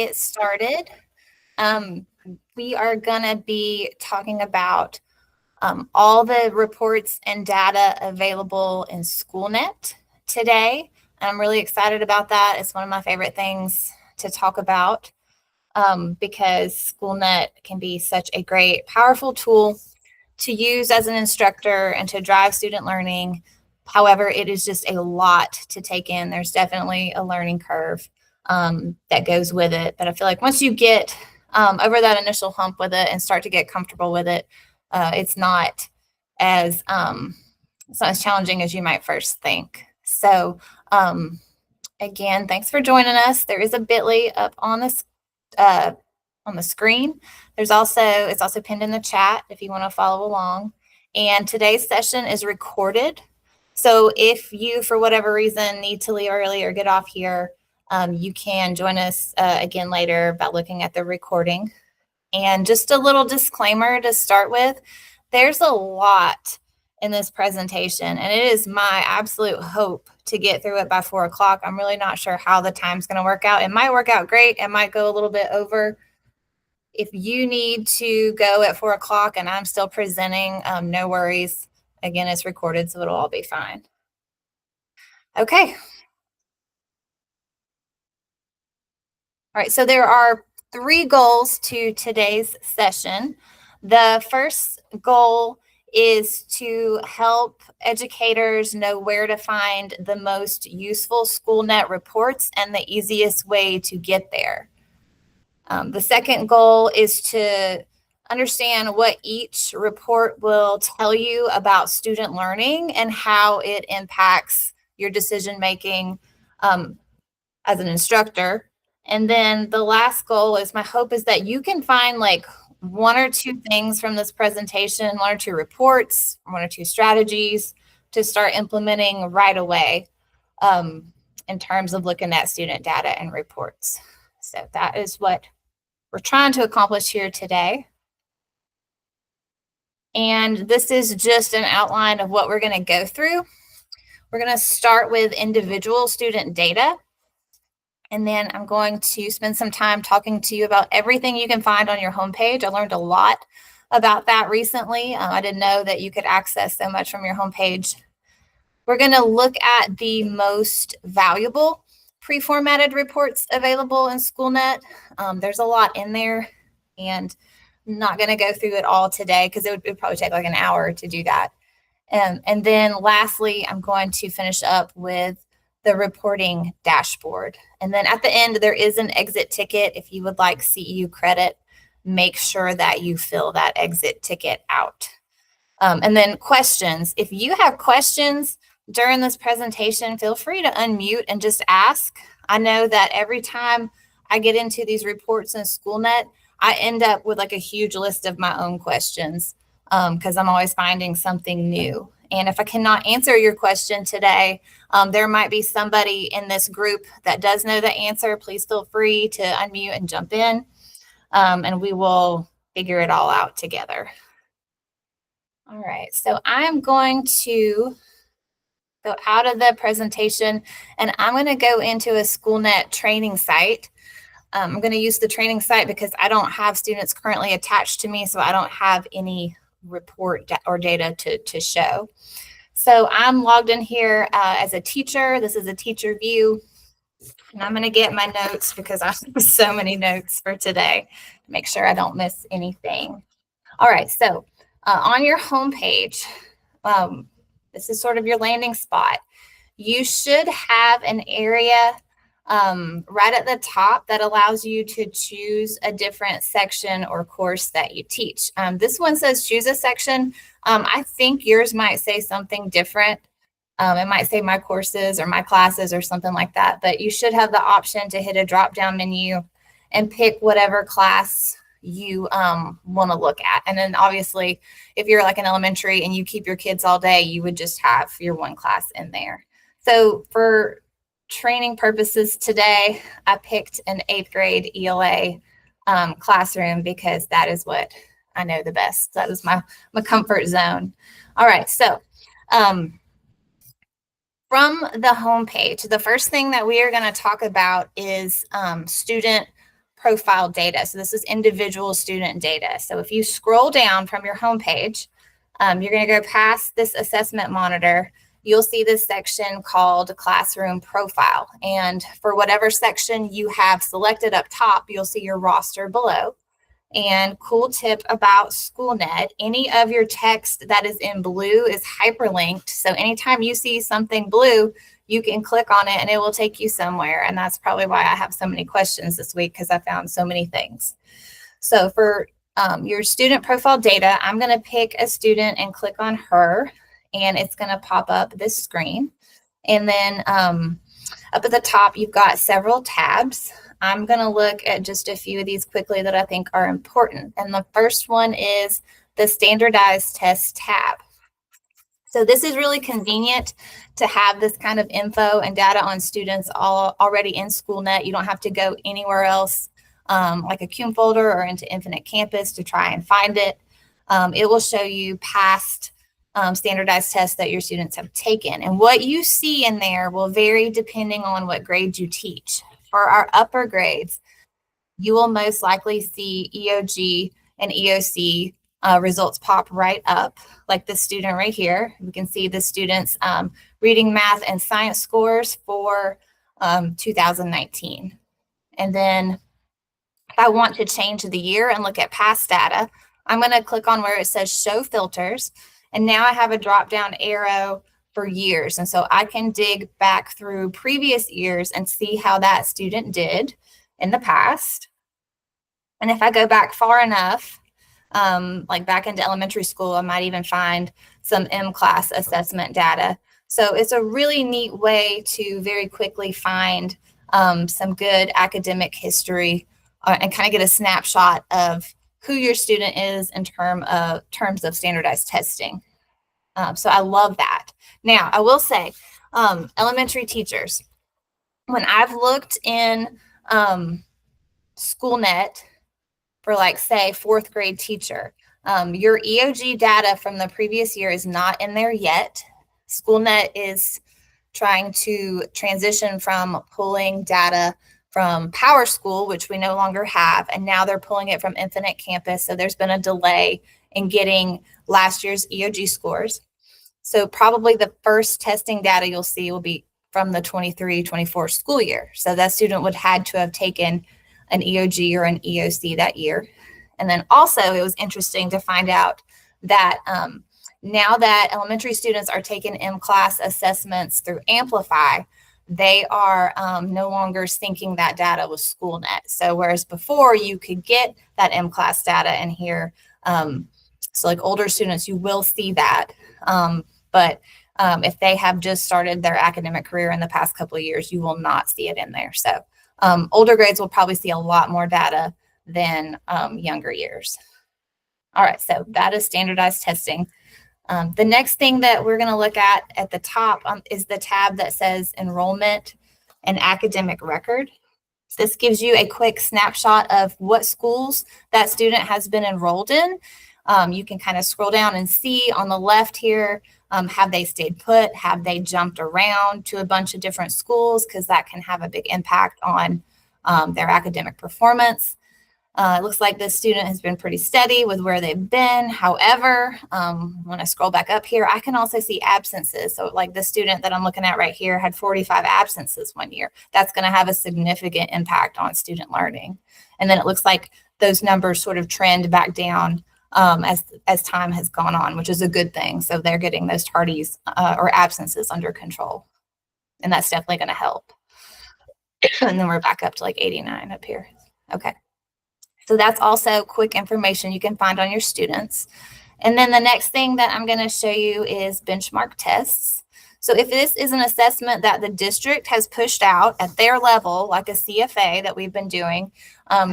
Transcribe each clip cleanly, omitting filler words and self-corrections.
Get started. We are going to be talking about all the reports and data available in Schoolnet today. I'm really excited about that. It's one of my favorite things to talk about because Schoolnet can be such a great, powerful tool to use as an instructor and to drive student learning. However, it is just a lot to take in. There's definitely a learning curve that goes with it. But I feel like once you get over that initial hump with it and start to get comfortable with it, it's not as challenging as you might first think. So again, thanks for joining us. There is a bit.ly up on this on the screen. It's also pinned in the chat if you want to follow along. And today's session is recorded. So if you, for whatever reason, need to leave early or get off here, you can join us again later by looking at the recording. And just a little disclaimer to start with, there's a lot in this presentation, and it is my absolute hope to get through it by 4 o'clock. I'm really not sure how the time's going to work out. It might work out great. It might go a little bit over. If you need to go at 4 o'clock and I'm still presenting, no worries. Again, it's recorded, so it'll all be fine. Okay. All right, so there are 3 goals to today's session. The first goal is to help educators know where to find the most useful Schoolnet reports and the easiest way to get there. The second goal is to understand what each report will tell you about student learning and how it impacts your decision making as an instructor. And then the last goal is, my hope is that you can find like 1 or 2 things from this presentation, 1 or 2 reports, 1 or 2 strategies to start implementing right away in terms of looking at student data and reports. So that is what we're trying to accomplish here today. And this is just an outline of what we're going to go through. We're going to start with individual student data. And then I'm going to spend some time talking to you about everything you can find on your homepage. I learned a lot about that recently. I didn't know that you could access so much from your homepage. We're going to look at the most valuable pre-formatted reports available in Schoolnet. There's a lot in there, and I'm not going to go through it all today because it would probably take like an hour to do that. And then lastly, I'm going to finish up with the reporting dashboard. And then at the end, there is an exit ticket. If you would like CEU credit, make sure that you fill that exit ticket out. And then questions. If you have questions during this presentation, feel free to unmute and just ask. I know that every time I get into these reports in Schoolnet, I end up with like a huge list of my own questions because I'm always finding something new. And if I cannot answer your question today, there might be somebody in this group that does know the answer. Please feel free to unmute and jump in, and we will figure it all out together. All right, so I'm going to go out of the presentation, and I'm going to go into a Schoolnet training site. I'm going to use the training site because I don't have students currently attached to me, so I don't have any report or data to show. So I'm logged in here as a teacher. This is a teacher view, and I'm going to get my notes because I have so many notes for today to make sure I don't miss anything. All right, so on your homepage, this is sort of your landing spot. You should have an area right at the top that allows you to choose a different section or course that you teach. This one says choose a section. I think yours might say something different. It might say my courses or my classes or something like that, but you should have the option to hit a drop-down menu and pick whatever class you want to look at. And then obviously, if you're like an elementary and you keep your kids all day, you would just have your one class in there. So for training purposes today, I picked an 8th grade ELA classroom because that is what I know the best. That is my comfort zone. All right, so from the homepage, the first thing that we are going to talk about is student profile data. So this is individual student data. So if you scroll down from your homepage, you're going to go past this assessment monitor. You'll see this section called classroom profile. And for whatever section you have selected up top, you'll see your roster below. And cool tip about Schoolnet, any of your text that is in blue is hyperlinked. So anytime you see something blue, you can click on it and it will take you somewhere. And that's probably why I have so many questions this week, because I found so many things. So for your student profile data, I'm going to pick a student and click on her, and it's going to pop up this screen. And then up at the top, you've got several tabs. I'm going to look at just a few of these quickly that I think are important. And the first one is the standardized test tab. So this is really convenient to have this kind of info and data on students already in Schoolnet. You don't have to go anywhere else like a CUME folder or into Infinite Campus to try and find it. It will show you past standardized tests that your students have taken. And what you see in there will vary depending on what grade you teach. For our upper grades, you will most likely see EOG and EOC results pop right up, like this student right here. We can see the students' reading, math, and science scores for 2019. And then if I want to change the year and look at past data, I'm going to click on where it says show filters. And now I have a drop-down arrow for years. And so I can dig back through previous years and see how that student did in the past. And if I go back far enough, like back into elementary school, I might even find some M-class assessment data. So it's a really neat way to very quickly find some good academic history and kind of get a snapshot of who your student is in terms of standardized testing. So I love that. Now, I will say, elementary teachers, when I've looked in Schoolnet for, like, say, fourth grade teacher, your EOG data from the previous year is not in there yet. Schoolnet is trying to transition from pulling data from PowerSchool, which we no longer have, and now they're pulling it from Infinite Campus. So there's been a delay in getting last year's EOG scores. So probably the first testing data you'll see will be from the 23-24 school year. So that student would had to have taken an EOG or an EOC that year. And then also it was interesting to find out that now that elementary students are taking M-class assessments through Amplify, they are no longer syncing that data with Schoolnet. So whereas before you could get that M-class data in here, so like older students, you will see that. But if they have just started their academic career in the past couple of years, you will not see it in there. So older grades will probably see a lot more data than younger years. All right, so that is standardized testing. The next thing that we're going to look at the top is the tab that says enrollment and academic record. This gives you a quick snapshot of what schools that student has been enrolled in. You can kind of scroll down and see on the left here, have they stayed put? Have they jumped around to a bunch of different schools? Because that can have a big impact on their academic performance. It looks like this student has been pretty steady with where they've been. However, when I scroll back up here, I can also see absences. So like the student that I'm looking at right here had 45 absences one year. That's going to have a significant impact on student learning. And then it looks like those numbers sort of trend back down as time has gone on, which is a good thing. So they're getting those tardies or absences under control. And that's definitely going to help. And then we're back up to like 89 up here. Okay. So that's also quick information you can find on your students. And then the next thing that I'm going to show you is benchmark tests. So if this is an assessment that the district has pushed out at their level, like a CFA that we've been doing,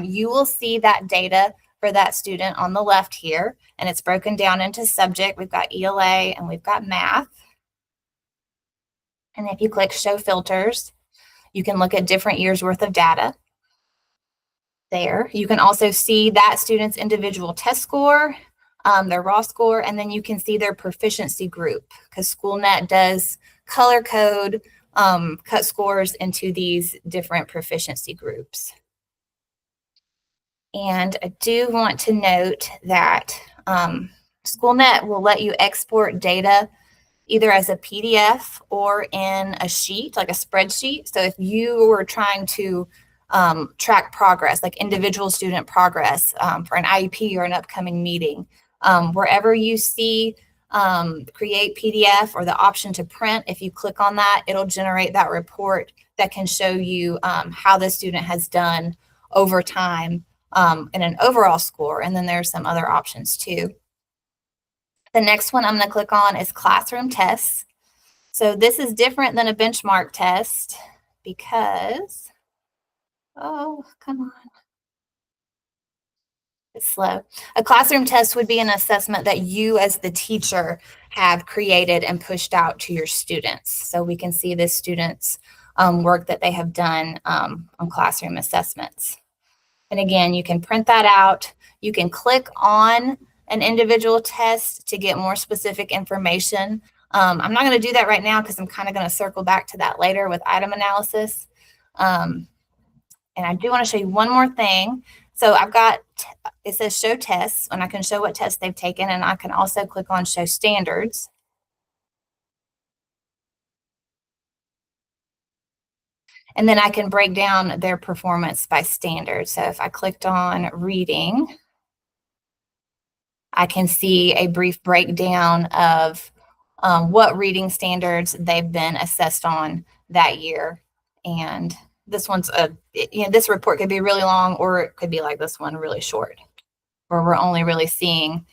you will see that data for that student on the left here. And it's broken down into subject. We've got ELA and we've got math. And if you click show filters, you can look at different years worth of data. There. You can also see that student's individual test score, their raw score, and then you can see their proficiency group because Schoolnet does color code, cut scores into these different proficiency groups. And I do want to note that Schoolnet will let you export data either as a PDF or in a sheet, like a spreadsheet. So if you were trying to track progress, like individual student progress for an IEP or an upcoming meeting, wherever you see create PDF or the option to print, if you click on that, it'll generate that report that can show you how the student has done over time in an overall score. And then there's some other options too. The next one I'm going to click on is classroom tests. So this is different than a benchmark test because, oh, come on. It's slow. A classroom test would be an assessment that you as the teacher have created and pushed out to your students. So we can see the students' work that they have done on classroom assessments. And again, you can print that out. You can click on an individual test to get more specific information. I'm not going to do that right now because I'm kind of going to circle back to that later with item analysis. And I do want to show you one more thing. So I've got, it says show tests, and I can show what tests they've taken, and I can also click on show standards. And then I can break down their performance by standard. So if I clicked on reading, I can see a brief breakdown of what reading standards they've been assessed on that year. And this one's this report could be really long, or it could be like this one, really short, where we're only really seeing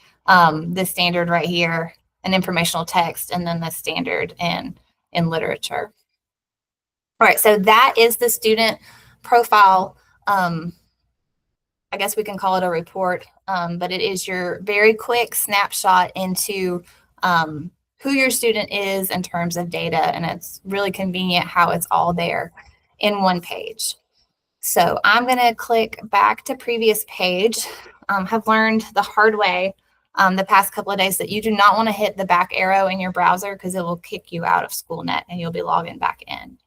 this standard right here, an informational text, and then the standard in literature. All right, so that is the student profile. I guess we can call it a report, but it is your very quick snapshot into who your student is in terms of data, and it's really convenient how it's all there in one page. So I'm going to click back to previous page. Have learned the hard way the past couple of days that you do not want to hit the back arrow in your browser because it will kick you out of Schoolnet and you'll be logging back in.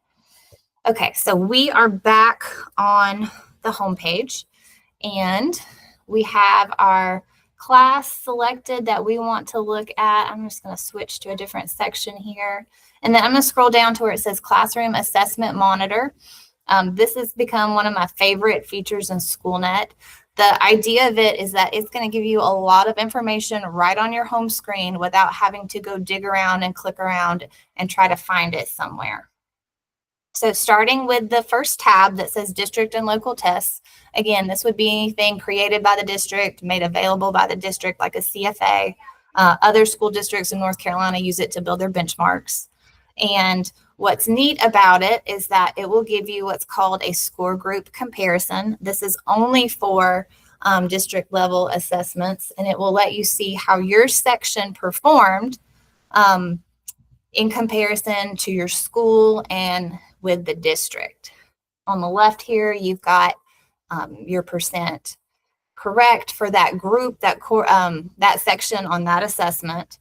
Okay, so we are back on the home page, and we have our class selected that we want to look at. I'm just going to switch to a different section here. And then I'm going to scroll down to where it says Classroom Assessment Monitor. This has become one of my favorite features in Schoolnet. The idea of it is that it's going to give you a lot of information right on your home screen without having to go dig around and click around and try to find it somewhere. So starting with the first tab that says District and Local Tests, again, this would be anything created by the district, made available by the district, like a CFA. Other school districts in North Carolina use it to build their benchmarks. And what's neat about it is that it will give you what's called a score group comparison. This is only for district level assessments, and it will let you see how your section performed in comparison to your school and with the district. On the left here, you've got your percent correct for that group, that section on that assessment.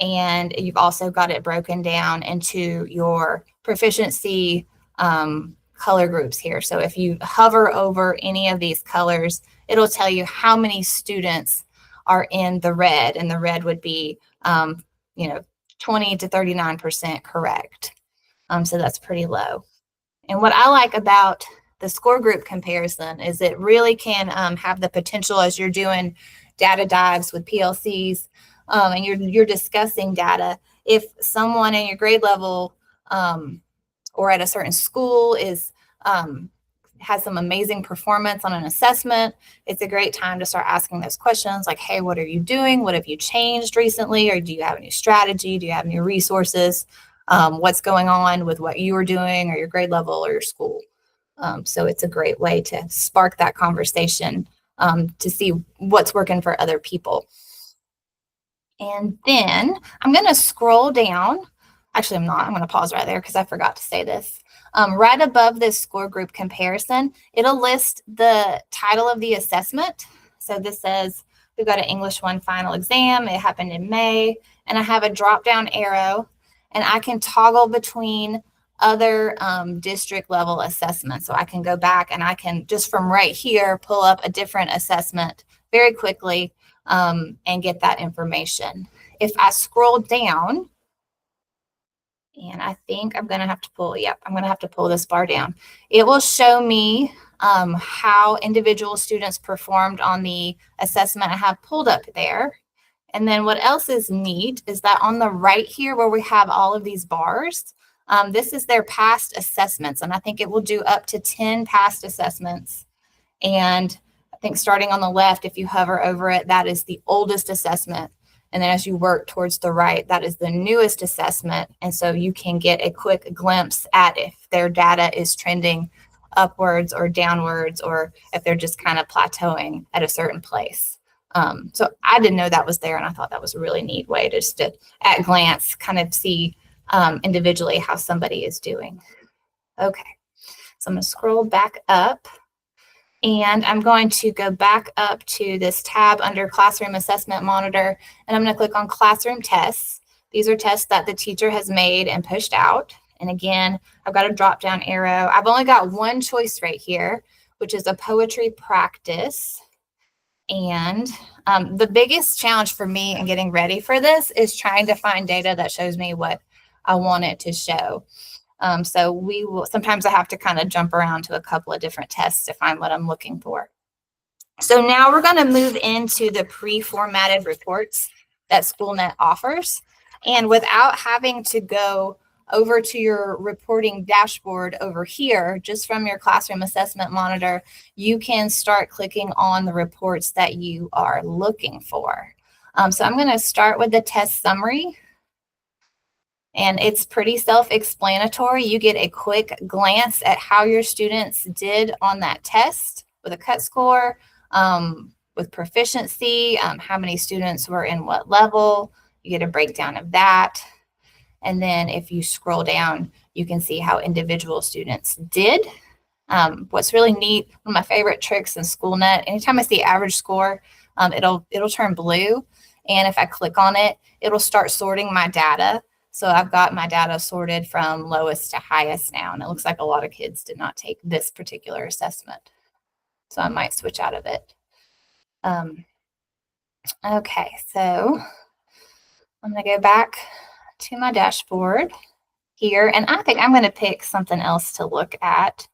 And you've also got it broken down into your proficiency color groups here. So if you hover over any of these colors, it'll tell you how many students are in the red, and the red would be 20 to 39% correct. So that's pretty low. And what I like about the score group comparison is it really can have the potential, as you're doing data dives with PLCs and you're discussing data, if someone in your grade level or at a certain school has some amazing performance on an assessment, it's a great time to start asking those questions like, hey, what are you doing? What have you changed recently? Or do you have a new strategy? Do you have new resources? What's going on with what you are doing or your grade level or your school? So it's a great way to spark that conversation to see what's working for other people. And then I'm going to scroll down. Actually, I'm not. I'm going to pause right there because I forgot to say this. Right above this score group comparison, it'll list the title of the assessment. So this says we've got an English 1 final exam. It happened in May. And I have a drop-down arrow. And I can toggle between other district level assessments. So I can go back and I can just from right here pull up a different assessment very quickly and get that information. If I scroll down, and I think I'm going to have to pull, I'm going to have to pull this bar down. It will show me how individual students performed on the assessment I have pulled up there. And then what else is neat is that on the right here where we have all of these bars, this is their past assessments. And I think it will do up to 10 past assessments. And I think starting on the left, if you hover over it, that is the oldest assessment. And then as you work towards the right, that is the newest assessment. And so you can get a quick glimpse at if their data is trending upwards or downwards, or if they're just kind of plateauing at a certain place. So I didn't know that was there, and I thought that was a really neat way to just at glance kind of see individually how somebody is doing. Okay, so I'm going to scroll back up. And I'm going to go back up to this tab under Classroom Assessment Monitor, and I'm going to click on Classroom Tests. These are tests that the teacher has made and pushed out. And again, I've got a drop-down arrow. I've only got one choice right here, which is a poetry practice. And the biggest challenge for me in getting ready for this is trying to find data that shows me what I want it to show. So we will, sometimes I have to kind of jump around to a couple of different tests to find what I'm looking for. So now we're going to move into the pre-formatted reports that Schoolnet offers. And without having to go over to your reporting dashboard over here, just from your Classroom Assessment Monitor, you can start clicking on the reports that you are looking for. So I'm going to start with the test summary. And it's pretty self-explanatory. You get a quick glance at how your students did on that test with a cut score, with proficiency, how many students were in what level. You get a breakdown of that. And then if you scroll down, you can see how individual students did. What's really neat, one of my favorite tricks in Schoolnet, anytime I see average score, it'll turn blue. And if I click on it, it'll start sorting my data. So I've got my data sorted from lowest to highest now, and it looks like a lot of kids did not take this particular assessment. So I might switch out of it. Okay, so I'm going to go back to my dashboard here, and I think I'm going to pick something else to look at.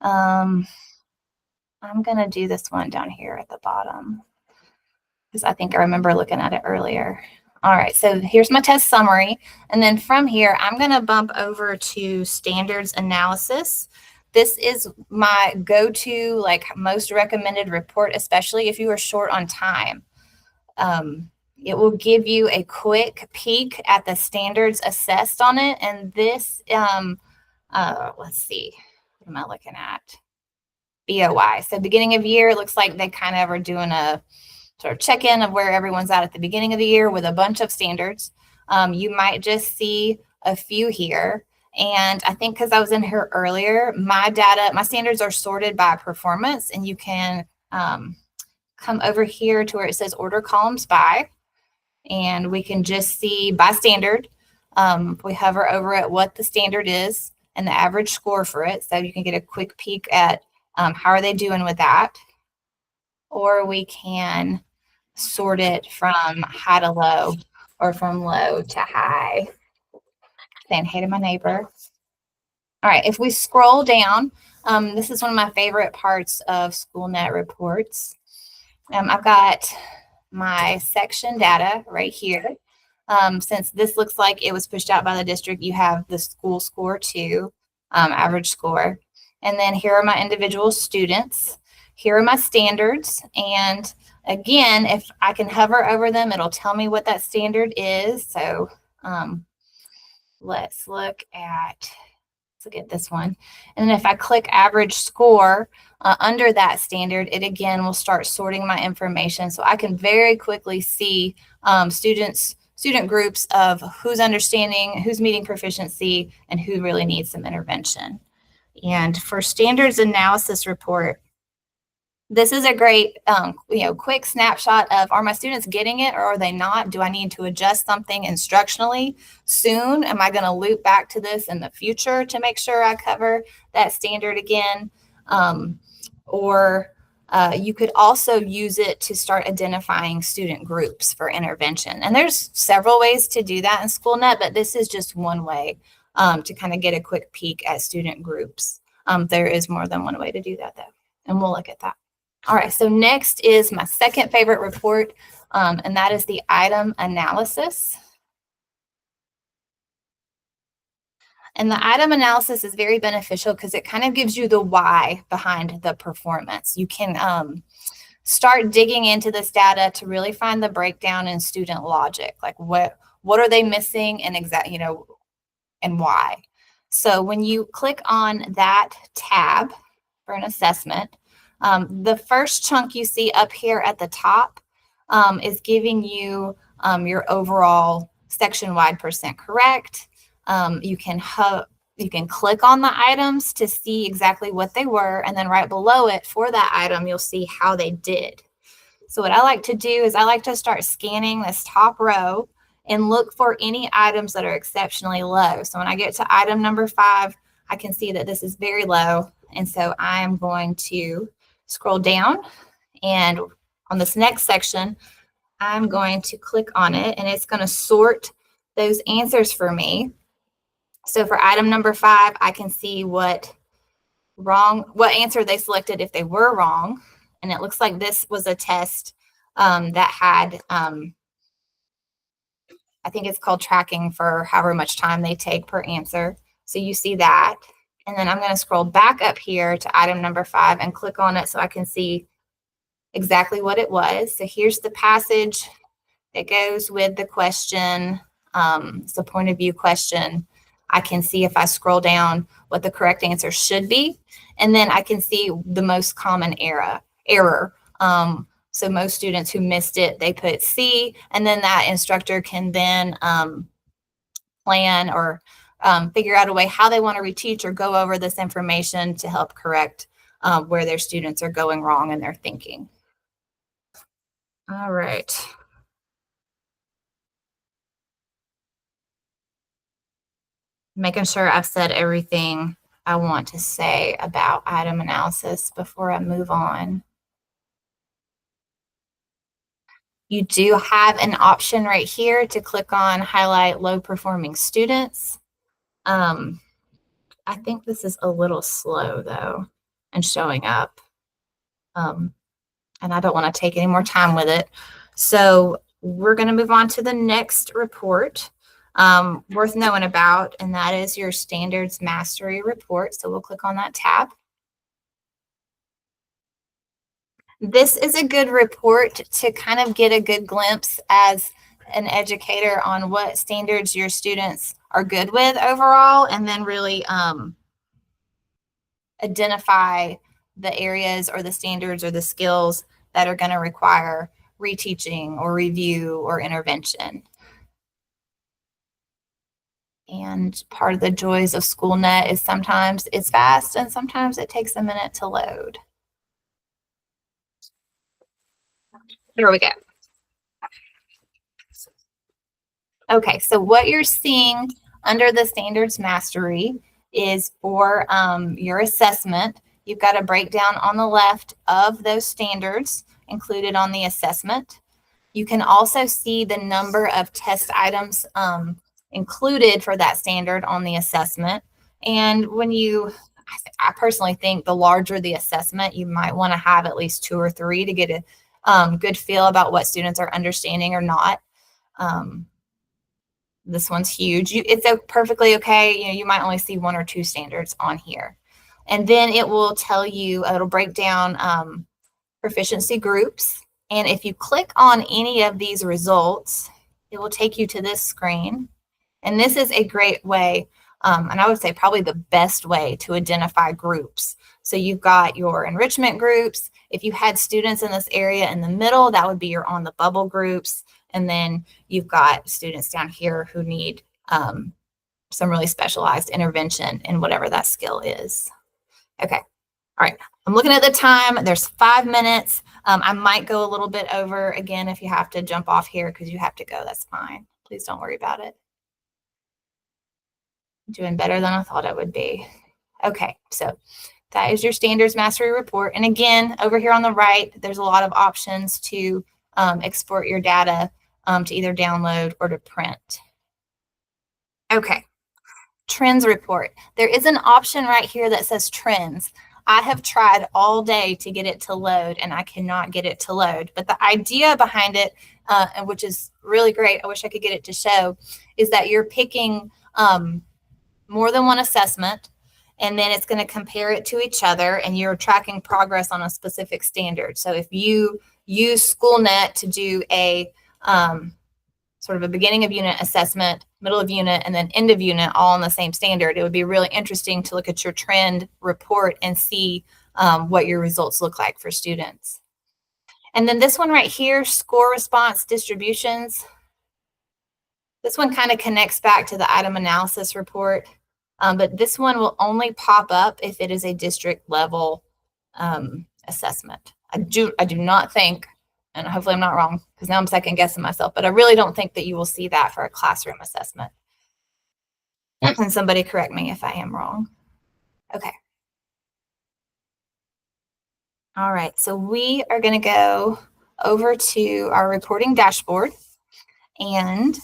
I'm going to do this one down here at the bottom because I think I remember looking at it earlier. All right, so here's my test summary. And then from here, I'm going to bump over to standards analysis. This is my go-to, like most recommended report, especially if you are short on time. It will give you a quick peek at the standards assessed on it. And this, let's see, what am I looking at? BOI. So beginning of year, it looks like they kind of are doing a sort of check-in of where everyone's at the beginning of the year with a bunch of standards. You might just see a few here. And I think because I was in here earlier, my data, my standards are sorted by performance, and you can come over here to where it says order columns by, and we can just see by standard. If we hover over it, what the standard is and the average score for it. So you can get a quick peek at how are they doing with that. Or we can sort it from high to low or from low to high. Saying hey to my neighbor. All right, if we scroll down, this is one of my favorite parts of Schoolnet reports. I've got my section data right here. Since this looks like it was pushed out by the district, you have the school score too, average score. And then here are my individual students. Here are my standards. And again, if I can hover over them, it'll tell me what that standard is. So let's look at this one. And then if I click average score under that standard, it again will start sorting my information. So I can very quickly see student groups of who's understanding, who's meeting proficiency, and who really needs some intervention. And for standards analysis report, This is a great, quick snapshot of, are my students getting it or are they not? Do I need to adjust something instructionally soon? Am I going to loop back to this in the future to make sure I cover that standard again? Or you could also use it to start identifying student groups for intervention. And there's several ways to do that in Schoolnet, but this is just one way to kind of get a quick peek at student groups. There is more than one way to do that, though, and we'll look at that. All right, so next is my second favorite report, and that is the item analysis. And the item analysis is very beneficial because it kind of gives you the why behind the performance. You can start digging into this data to really find the breakdown in student logic, like what are they missing and and why. So when you click on that tab for an assessment, the first chunk you see up here at the top is giving you your overall section-wide percent correct. You can click on the items to see exactly what they were, and then right below it for that item, you'll see how they did. So what I like to do is I like to start scanning this top row and look for any items that are exceptionally low. So when I get to item number 5, I can see that this is very low. And so I'm going to scroll down, and on this next section, I'm going to click on it, and it's going to sort those answers for me. So for item number 5, I can see what answer they selected if they were wrong. And it looks like this was a test that had, I think it's called tracking for however much time they take per answer. So you see that. And then I'm going to scroll back up here to item number 5 and click on it so I can see exactly what it was. So here's the passage that goes with the question. It's a point of view question. I can see if I scroll down what the correct answer should be. And then I can see the most common error. So most students who missed it, they put C, and then that instructor can then plan or figure out a way how they want to reteach or go over this information to help correct where their students are going wrong in their thinking. All right. Making sure I've said everything I want to say about item analysis before I move on. You do have an option right here to click on highlight low performing students. I think this is a little slow though and showing up. And I don't want to take any more time with it. So we're going to move on to the next report worth knowing about, and that is your standards mastery report. So we'll click on that tab. This is a good report to kind of get a good glimpse as an educator on what standards your students are good with overall, and then really identify the areas or the standards or the skills that are going to require reteaching or review or intervention. And part of the joys of Schoolnet is sometimes it's fast and sometimes it takes a minute to load. Here we go. Okay, so what you're seeing under the standards mastery is for your assessment. You've got a breakdown on the left of those standards included on the assessment. You can also see the number of test items included for that standard on the assessment. And when I personally think the larger the assessment, you might want to have at least 2 or 3 to get a good feel about what students are understanding or not. This one's huge. It's perfectly okay. You might only see 1 or 2 standards on here. And then it will tell you, it'll break down proficiency groups. And if you click on any of these results, it will take you to this screen. And this is a great way, and I would say probably the best way to identify groups. So you've got your enrichment groups. If you had students in this area in the middle, that would be your on the bubble groups. And then you've got students down here who need some really specialized intervention in whatever that skill is. Okay, All right, I'm looking at the time. There's 5 minutes. I might go a little bit over again if you have to jump off here because you have to go. That's fine. Please don't worry about it. Doing better than I thought I would be. Okay, so that is your standards mastery report. And again, over here on the right, there's a lot of options to export your data to either download or to print. Okay, trends report. There is an option right here that says trends. I have tried all day to get it to load and I cannot get it to load. But the idea behind it, which is really great, I wish I could get it to show, is that you're picking more than one assessment, and then it's going to compare it to each other, and you're tracking progress on a specific standard. So if you use Schoolnet to do a sort of a beginning of unit assessment, middle of unit, and then end of unit all on the same standard, it would be really interesting to look at your trend report and see what your results look like for students. And then this one right here, score response distributions. This one kind of connects back to the item analysis report, but this one will only pop up if it is a district level assessment. I do not think, and hopefully I'm not wrong because now I'm second guessing myself, but I really don't think that you will see that for a classroom assessment. And somebody correct me if I am wrong. Okay. All right, so we are going to go over to our reporting dashboard, and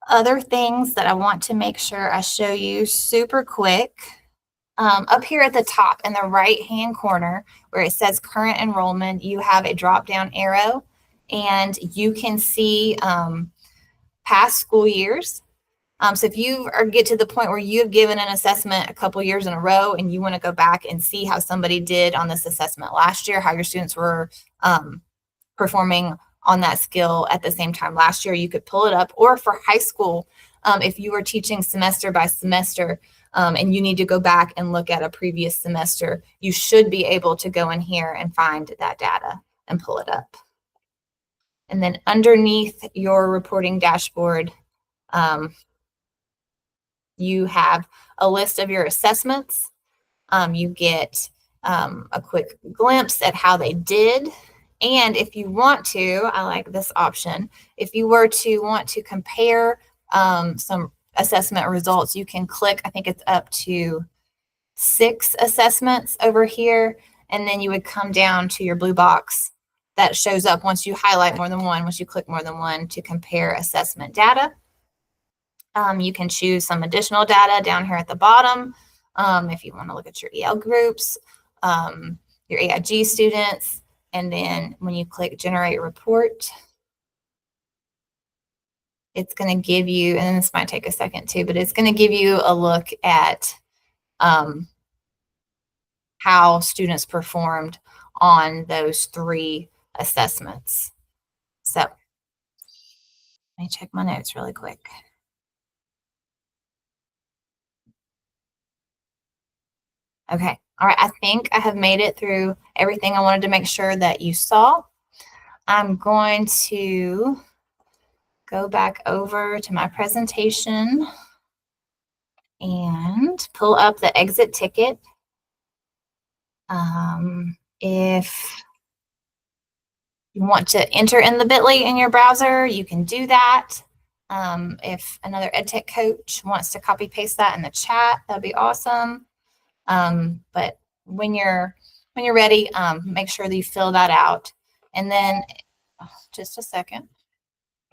other things that I want to make sure I show you super quick. Up here at the top in the right hand corner where it says current enrollment, you have a drop down arrow and you can see past school years. So if you get to the point where you've given an assessment a couple years in a row and you want to go back and see how somebody did on this assessment last year, how your students were performing on that skill at the same time last year, you could pull it up. Or for high school, if you were teaching semester by semester and you need to go back and look at a previous semester, you should be able to go in here and find that data and pull it up. And then underneath your reporting dashboard, you have a list of your assessments. You get a quick glimpse at how they did. And if you want to, I like this option, if you were to want to compare some assessment results, you can click, I think it's up to 6 assessments over here, and then you would come down to your blue box that shows up once you highlight more than one, once you click more than one to compare assessment data. You can choose some additional data down here at the bottom if you want to look at your EL groups, your AIG students, and then when you click generate report, it's going to give you, and this might take a second too, but it's going to give you a look at how students performed on those 3 assessments. So let me check my notes really quick. Okay. All right. I think I have made it through everything I wanted to make sure that you saw. I'm going to go back over to my presentation and pull up the exit ticket. If you want to enter in the bit.ly in your browser, you can do that. If another EdTech coach wants to copy paste that in the chat, that'd be awesome. But when you're ready, make sure that you fill that out. And then, just a second.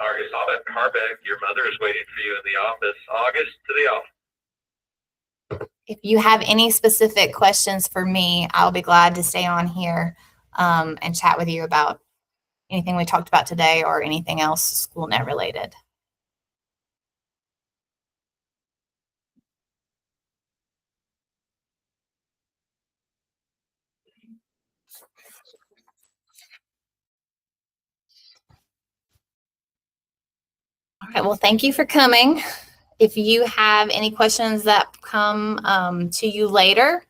August Harbeck, your mother is waiting for you in the office. August, to the office. If you have any specific questions for me, I'll be glad to stay on here and chat with you about anything we talked about today or anything else Schoolnet related. All right, well, thank you for coming. If you have any questions that come to you later,